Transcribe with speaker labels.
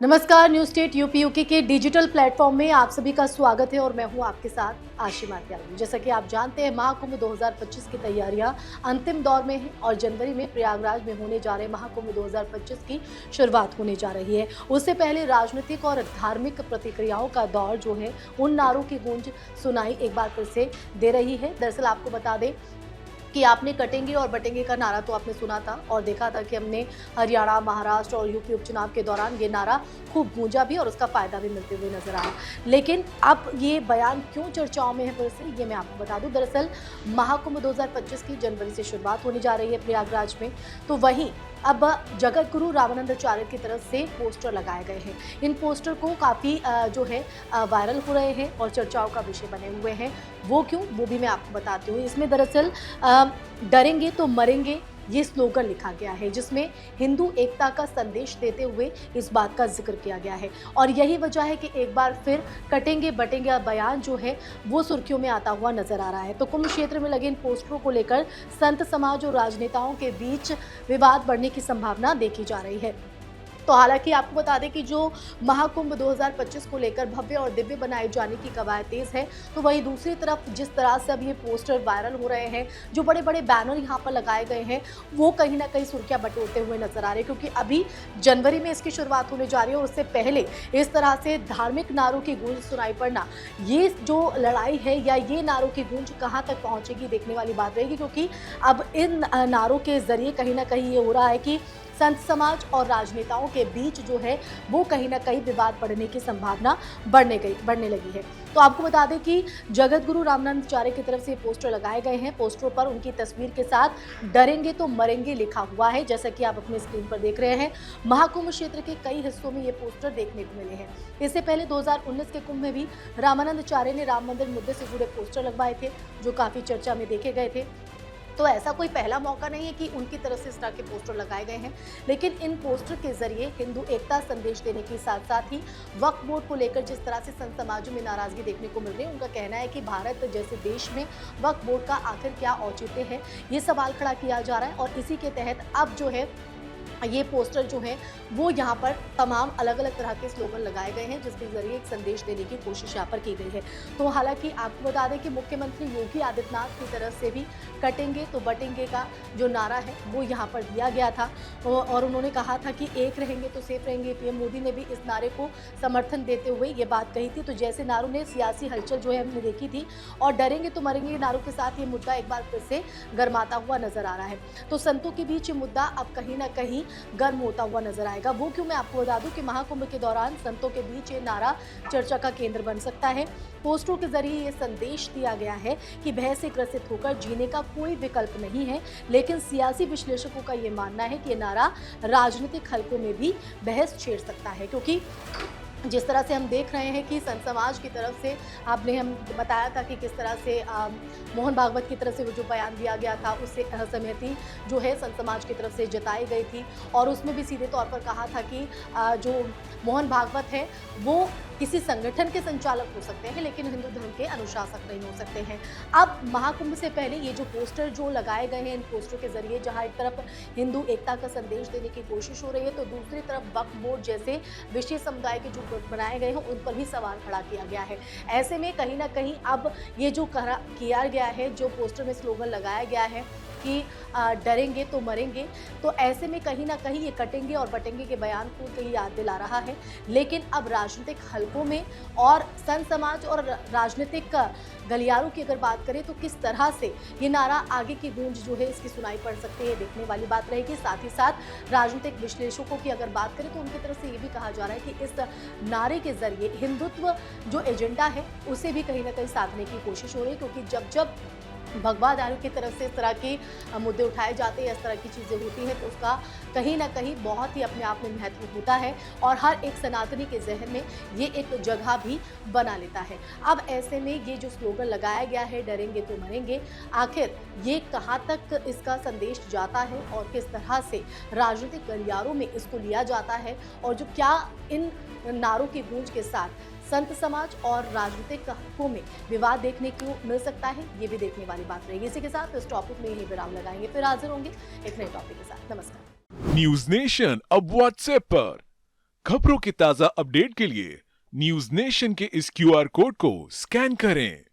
Speaker 1: नमस्कार, news state UP UK के digital platform में आप सभी का स्वागत है और मैं हूं आपके साथ आशिमा त्यागी। जैसा कि आप जानते हैं, महाकुंभ 2025 की तैयारियां अंतिम दौर में हैं और जनवरी में प्रयागराज में होने जा रहे महाकुंभ 2025 की शुरुआत होने जा रही है। उससे पहले राजनीतिक और धार्मिक प्रतिक्रियाओं का दौर जो है, उन नारों की गूंज सुनाई एक बार फिर से दे रही है। दरअसल आपको बता दें कि आपने कटेंगे और बटेंगे का नारा तो आपने सुना था और देखा था कि हमने हरियाणा, महाराष्ट्र और यूपी उपचुनाव के दौरान ये नारा खूब गूंजा भी और उसका फायदा भी मिलते हुए नजर आया। लेकिन अब ये बयान क्यों चर्चाओं में है फिर से, ये मैं आपको बता दूं। दरअसल महाकुंभ 2025 की जनवरी से शुरुआत होने जा रही है प्रयागराज में, तो वहीं अब जगत गुरु रामानंदाचार्य की तरफ से पोस्टर लगाए गए हैं। इन पोस्टर को काफ़ी जो है वायरल हो रहे हैं और चर्चाओं का विषय बने हुए हैं। वो क्यों, वो भी मैं आपको बताती हूँ। इसमें दरअसल डरेंगे तो मरेंगे ये स्लोगन लिखा गया है, जिसमें हिंदू एकता का संदेश देते हुए इस बात का जिक्र किया गया है। और यही वजह है कि एक बार फिर कटेंगे बटेंगे बयान जो है वो सुर्खियों में आता हुआ नजर आ रहा है। तो कुंभ क्षेत्र में लगे इन पोस्टरों को लेकर संत समाज और राजनेताओं के बीच विवाद बढ़ने की संभावना देखी जा रही है। तो हालांकि आपको बता दें कि जो महाकुंभ 2025 को लेकर भव्य और दिव्य बनाए जाने की कवायद तेज है, तो वहीं दूसरी तरफ जिस तरह से अब ये पोस्टर वायरल हो रहे हैं, जो बड़े बड़े बैनर यहाँ पर लगाए गए हैं, वो कहीं ना कहीं सुर्खियां बटोरते हुए नजर आ रहे हैं। क्योंकि अभी जनवरी में इसकी शुरुआत होने जा रही है और उससे पहले इस तरह से धार्मिक नारों की गूंज सुनाई पड़ना, ये जो लड़ाई है या ये नारों की गूंज कहाँ तक पहुंचेगी देखने वाली बात रहेगी। क्योंकि अब इन नारों के जरिए कहीं ना कहीं ये हो रहा है कि संत समाज और राजनेताओं के बीच जो है वो कहीं ना कहीं विवाद बढ़ने की संभावना बढ़ने लगी है। तो आपको बता दें कि जगत गुरु रामानंदाचार्य की तरफ से पोस्टर लगाए गए हैं। पोस्टरों पर उनकी तस्वीर के साथ डरेंगे तो मरेंगे लिखा हुआ है, जैसा कि आप अपनी स्क्रीन पर देख रहे हैं। महाकुंभ क्षेत्र के कई हिस्सों में ये पोस्टर देखने को मिले हैं। इससे पहले 2019 के कुंभ में भी रामानंदाचार्य ने राम मंदिर मुद्दे से जुड़े पोस्टर लगवाए थे, जो काफी चर्चा में देखे गए थे। तो ऐसा कोई पहला मौका नहीं है कि उनकी तरफ से इस तरह के पोस्टर लगाए गए हैं। लेकिन इन पोस्टर के जरिए हिंदू एकता संदेश देने के साथ साथ ही वक्फ बोर्ड को लेकर जिस तरह से संत समाजों में नाराजगी देखने को मिल रही है, उनका कहना है कि भारत जैसे देश में वक्फ बोर्ड का आखिर क्या औचित्य है, ये सवाल खड़ा किया जा रहा है। और इसी के तहत अब जो है ये पोस्टर जो है वो यहाँ पर तमाम अलग अलग तरह के स्लोगन लगाए गए हैं, जिसके जरिए एक संदेश देने की कोशिश यहाँ पर की गई है। तो हालांकि आपको बता दें कि मुख्यमंत्री योगी आदित्यनाथ की तरफ से भी कटेंगे तो बटेंगे का जो नारा है वो यहाँ पर दिया गया था और उन्होंने कहा था कि एक रहेंगे तो सेफ रहेंगे। पीएम मोदी ने भी इस नारे को समर्थन देते हुए ये बात कही थी। तो जैसे नारों ने सियासी हलचल जो है हमने देखी थी और डरेंगे तो मरेंगे नारों के साथ ये मुद्दा एक बार फिर से गर्माता हुआ नजर आ रहा है। तो संतों के बीच ये मुद्दा अब कहीं ना कहीं गर्म होता हुआ नजर आएगा। वो क्यों, मैं आपको बता दूं कि महाकुंभ के दौरान संतों के बीच ये नारा चर्चा का केंद्र बन सकता है। पोस्टरों के जरिए ये संदेश दिया गया है कि भय से ग्रसित होकर जीने का कोई विकल्प नहीं है। लेकिन सियासी विश्लेषकों का ये मानना है कि ये नारा राजनीतिक हलकों में भी बहस छेड़ सकता है। क्योंकि जिस तरह से हम देख रहे हैं कि संत समाज की तरफ से आपने हम बताया था कि किस तरह से मोहन भागवत की तरफ से वो जो बयान दिया गया था, उससे असहमति जो है संत समाज की तरफ से जताई गई थी। और उसमें भी सीधे तौर पर कहा था कि जो मोहन भागवत है वो किसी संगठन के संचालक हो सकते हैं, लेकिन हिंदू धर्म के अनुशासक नहीं हो सकते हैं। अब महाकुंभ से पहले ये जो पोस्टर जो लगाए गए हैं, इन पोस्टर के जरिए जहां एक तरफ हिंदू एकता का संदेश देने की कोशिश हो रही है, तो दूसरी तरफ वक्फ बोर्ड जैसे विशेष समुदाय के जो बनाए गए हैं उन पर भी सवाल खड़ा किया गया है। ऐसे में कहीं ना कहीं अब ये जो किया गया है, जो पोस्टर में स्लोगन लगाया गया है कि डरेंगे तो मरेंगे, तो ऐसे में कहीं ना कहीं ये कटेंगे और बटेंगे के बयान को कहीं याद दिला रहा है। लेकिन अब राजनीतिक हलकों में और संत समाज और राजनीतिक गलियारों की अगर बात करें तो किस तरह से ये नारा आगे की गूंज जो है इसकी सुनाई पड़ सकती है, देखने वाली बात रहेगी। साथ ही साथ राजनीतिक विश्लेषकों की अगर बात करें तो उनकी तरफ से ये भी कहा जा रहा है कि इस नारे के जरिए हिंदुत्व जो एजेंडा है उसे भी कहीं ना कहीं साधने की कोशिश हो रही है। क्योंकि जब जब भगवादारों की तरफ से इस तरह के मुद्दे उठाए जाते हैं, इस तरह की चीज़ें होती हैं, तो उसका कहीं ना कहीं बहुत ही अपने आप में महत्व होता है और हर एक सनातनी के जहन में ये एक जगह भी बना लेता है। अब ऐसे में ये जो स्लोगन लगाया गया है, डरेंगे तो मरेंगे, आखिर ये कहाँ तक इसका संदेश जाता है और किस तरह से राजनीतिक गलियारों में इसको लिया जाता है, और जो क्या इन नारों की गूंज के साथ संत समाज और राजनीतिक हकों में विवाद देखने को मिल सकता है, ये भी देखने वाली बात रहेगी। इसी के साथ इस टॉपिक में यही विराम लगाएंगे, फिर हाजिर होंगे एक नए टॉपिक के साथ। नमस्कार।
Speaker 2: न्यूज नेशन अब व्हाट्सएप पर खबरों के ताजा अपडेट के लिए न्यूज नेशन के इस क्यूआर कोड को स्कैन करें